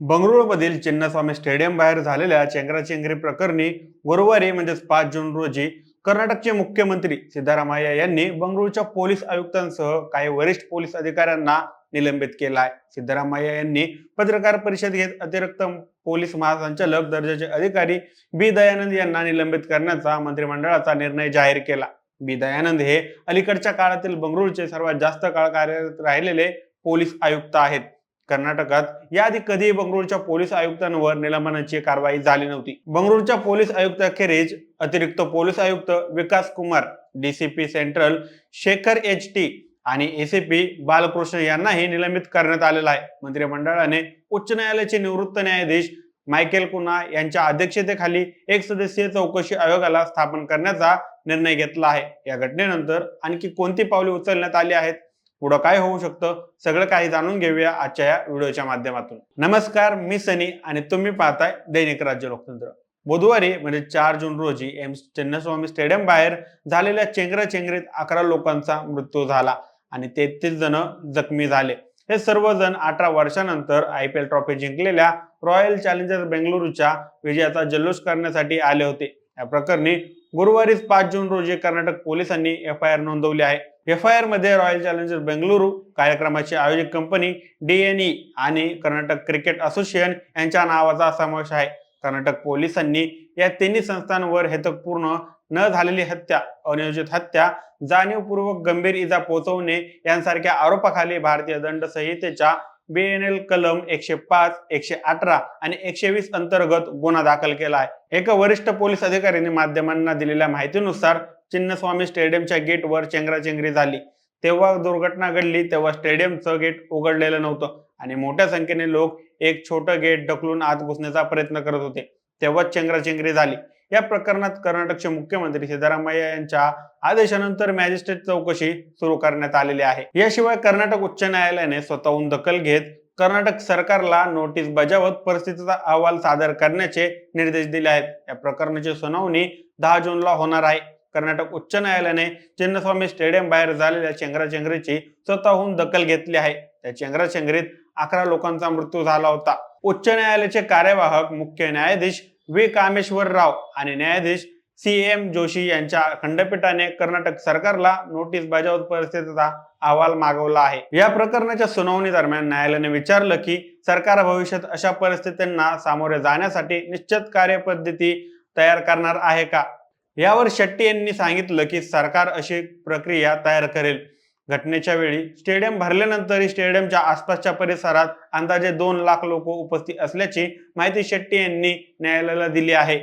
बंगळुरूमधील Chinnaswamy stadium बाहेर झालेल्या चेंगराचेंगरी प्रकरणी गुरुवारी म्हणजेच 5 जून रोजी कर्नाटकचे मुख्यमंत्री सिद्धरामय्या यांनी बंगळुरूच्या पोलीस आयुक्तांसह काही वरिष्ठ पोलीस अधिकाऱ्यांना निलंबित केलं आहे। सिद्धरामय्या यांनी पत्रकार परिषद घेत अतिरिक्त पोलीस महासंचालक दर्जाचे अधिकारी बी दयानंद यांना निलंबित करण्याचा मंत्रिमंडळाचा निर्णय जाहीर केला। बी दयानंद हे अलीकडच्या काळातील बंगळुरूचे सर्वात जास्त काळ कार्यरत राहिलेले पोलीस आयुक्त आहेत। कर्नाटकात याआधी कधीही बंगळुरूच्या पोलीस आयुक्तांवर निलंबनाची कारवाई झाली नव्हती। बंगळुरूच्या पोलीस आयुक्ताखेरीज अतिरिक्त पोलीस आयुक्त विकास कुमार, डीसीपी सेंट्रल शेखर एच.टी. आणि एसीपी बालकृष्ण यांनाही निलंबित करण्यात आलेलं आहे। मंत्रिमंडळाने उच्च न्यायालयाचे निवृत्त न्यायाधीश मायकेल कुना यांच्या अध्यक्षतेखाली एक सदस्यीय चौकशी आयोगाला स्थापन करण्याचा निर्णय घेतला आहे। या घटनेनंतर आणखी कोणती पावले उचलण्यात आली आहेत, पुढे काय होऊ शकतं, सगळं काही जाणून घेऊया आजच्या या व्हिडिओच्या माध्यमातून। नमस्कार, मी सनी आणि तुम्ही पाहताय दैनिक राज्य लोकतंत्र। बुधवारी म्हणजे 4 जून रोजी चिन्नस्वामी स्टेडियम बाहेर झालेल्या चेंगराचेंगरीत 11 लोकांचा मृत्यू झाला आणि 33 जण जखमी झाले। हे सर्वजण 18 वर्षांनंतर IPL ट्रॉफी जिंकलेल्या रॉयल चॅलेंजर्स बेंगळुरूच्या विजयाचा जल्लोष करण्यासाठी आले होते। या प्रकरणी गुरुवारीच 5 जून रोजी कर्नाटक पोलिसांनी FIR नोंदवली आहे। FIR मध्ये रॉयल चॅलेंजर्स बेंगळुरू, कार्यक्रमाची आयोजक कंपनी DNE आणि कर्नाटक क्रिकेट असोसिएशन यांच्या नावाचा समावेश आहे। कर्नाटक पोलिसांनी या तिन्ही संस्थांवर हेतुपूर्ण न झालेली हत्या, अनियोजित हत्या, जाणीवपूर्वक गंभीर इजा पोहोचवणे यांसारख्या आरोपाखाली भारतीय दंड संहितेच्या BNL कलम 105, 118 आणि 120 अंतर्गत गुन्हा दाखल केला आहे। एका वरिष्ठ पोलीस अधिकाऱ्याने माध्यमांना दिलेल्या माहितीनुसार चिन्नस्वामी स्टेडियमच्या गेटवर चेंगराचेंगरी झाली। तेव्हा दुर्घटना घडली तेव्हा स्टेडियमचं गेट उघडलेलं नव्हतं आणि मोठ्या संख्येने लोक एक छोटं गेट ढकलून आत घुसण्याचा प्रयत्न करत होते, तेव्हाच चेंगराचेंगरी झाली। या प्रकरणात कर्नाटकचे मुख्यमंत्री सिद्धरामय्या यांच्या आदेशानंतर मॅजिस्ट्रेट चौकशी सुरू करण्यात आलेली आहे। याशिवाय कर्नाटक उच्च न्यायालयाने स्वतःहून दखल घेत कर्नाटक सरकारला नोटीस बजावत परिस्थितीचा अहवाल सादर करण्याचे निर्देश दिले आहेत। या प्रकरणाची सुनावणी 10 जूनला होणार आहे। कर्नाटक उच्च न्यायालयाने चिन्नस्वामी स्टेडियम बाहेर झालेल्या चेंगराचेंगरीची स्वतःहून दखल घेतली आहे। त्या चेंगराचेंगरीत 11 लोकांचा मृत्यू झाला होता। उच्च न्यायालयाचे कार्यवाहक मुख्य न्यायाधीश व्ही कामेश्वर राव आणि न्यायाधीश CM जोशी यांच्या खंडपीठाने कर्नाटक सरकारला नोटीस बजावत परिस्थितीचा अहवाल मागवला आहे। या प्रकरणाच्या सुनावणी दरम्यान न्यायालयाने विचारलं की सरकार भविष्यात अशा परिस्थितींना सामोरे जाण्यासाठी निश्चित कार्यपद्धती तयार करणार आहे का। यावर शेट्टी यांनी सांगितलं की सरकार अशी प्रक्रिया तयार करेल। घटनेच्या वेळी स्टेडियम भरल्यानंतरही स्टेडियमच्या आसपासच्या परिसरात अंदाजे 2 लाख लोक उपस्थित असल्याची माहिती शेट्टी यांनी न्यायालयाला दिली आहे।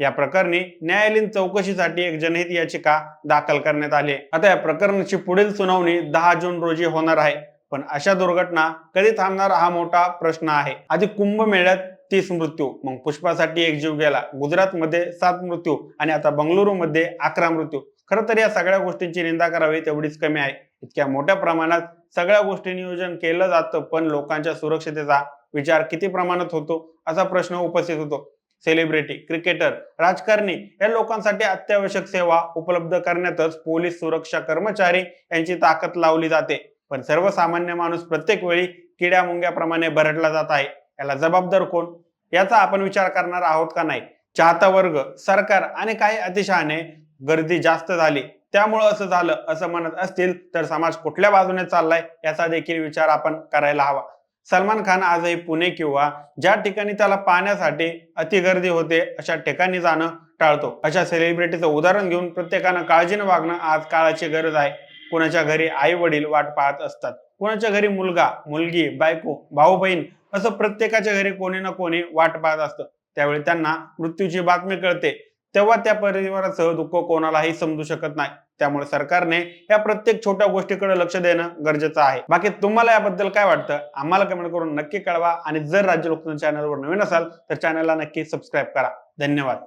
या प्रकरणी न्यायालयीन चौकशीसाठी एक जनहित याचिका दाखल करण्यात आली। आता या प्रकरणाची पुढील सुनावणी 10 जून रोजी होणार आहे। पण अशा दुर्घटना कधी थांबणार हा मोठा प्रश्न आहे। आधी कुंभमेळ्यात 30 मृत्यू, मग पुष्पासाठी एक जीव गेला, गुजरातमध्ये 7 मृत्यू आणि आता बंगळुरूमध्ये 11 मृत्यू। खरं तर या सगळ्या गोष्टींची निंदा करावी तेवढीच कमी आहे। इतक्या मोठ्या प्रमाणात सगळ्या गोष्टी नियोजन केलं जातं, पण लोकांच्या सुरक्षतेचा विचार किती प्रमाणात होतो असा प्रश्न उपस्थित होतो। सेलिब्रिटी, क्रिकेटर, राजकारणी या लोकांसाठी अत्यावश्यक सेवा उपलब्ध करण्यातच पोलीस सुरक्षा कर्मचारी यांची ताकद लावली जाते, पण सर्वसामान्य माणूस प्रत्येक वेळी किड्या मुंग्याप्रमाणे भरडला जात आहे। याला जबाबदार कोण, याचा आपण विचार करणार आहोत का नाही। चाहता वर्ग, सरकार आणि काही अतिशहाणे गर्दी जास्त झाली त्यामुळे असं झालं असं म्हणत असतील तर समाज कुठल्या बाजूने चाललाय याचा देखील विचार आपण करायला हवा। सलमान खान आजही पुणे किंवा ज्या ठिकाणी त्याला पाहण्यासाठी अति गर्दी होते अशा ठिकाणी जाणं टाळतो। अशा सेलिब्रिटीचं उदाहरण घेऊन प्रत्येकानं काळजीने वागणं आज काळाची गरज आहे। कुणाच्या घरी आई वडील वाट पाहत असतात, कुणाच्या घरी मुलगा, मुलगी, बायको, भाऊ बहीण असं प्रत्येकाच्या घरी कोणी ना कोणी वाट पाहत असतं। त्यावेळी त्यांना मृत्यूची बातमी कळते तेव्हा त्या परिवाराचं दुःख कोणालाही समजू शकत नाही। त्यामुळे सरकारने या प्रत्येक छोट्या गोष्टीकडे लक्ष देणं गरजेचं आहे। बाकी तुम्हाला याबद्दल काय वाटतं आम्हाला कमेंट करून नक्की कळवा आणि जर राज्य लोकतंत्र चॅनलवर नवीन असाल तर चॅनलला नक्की सबस्क्राईब करा। धन्यवाद।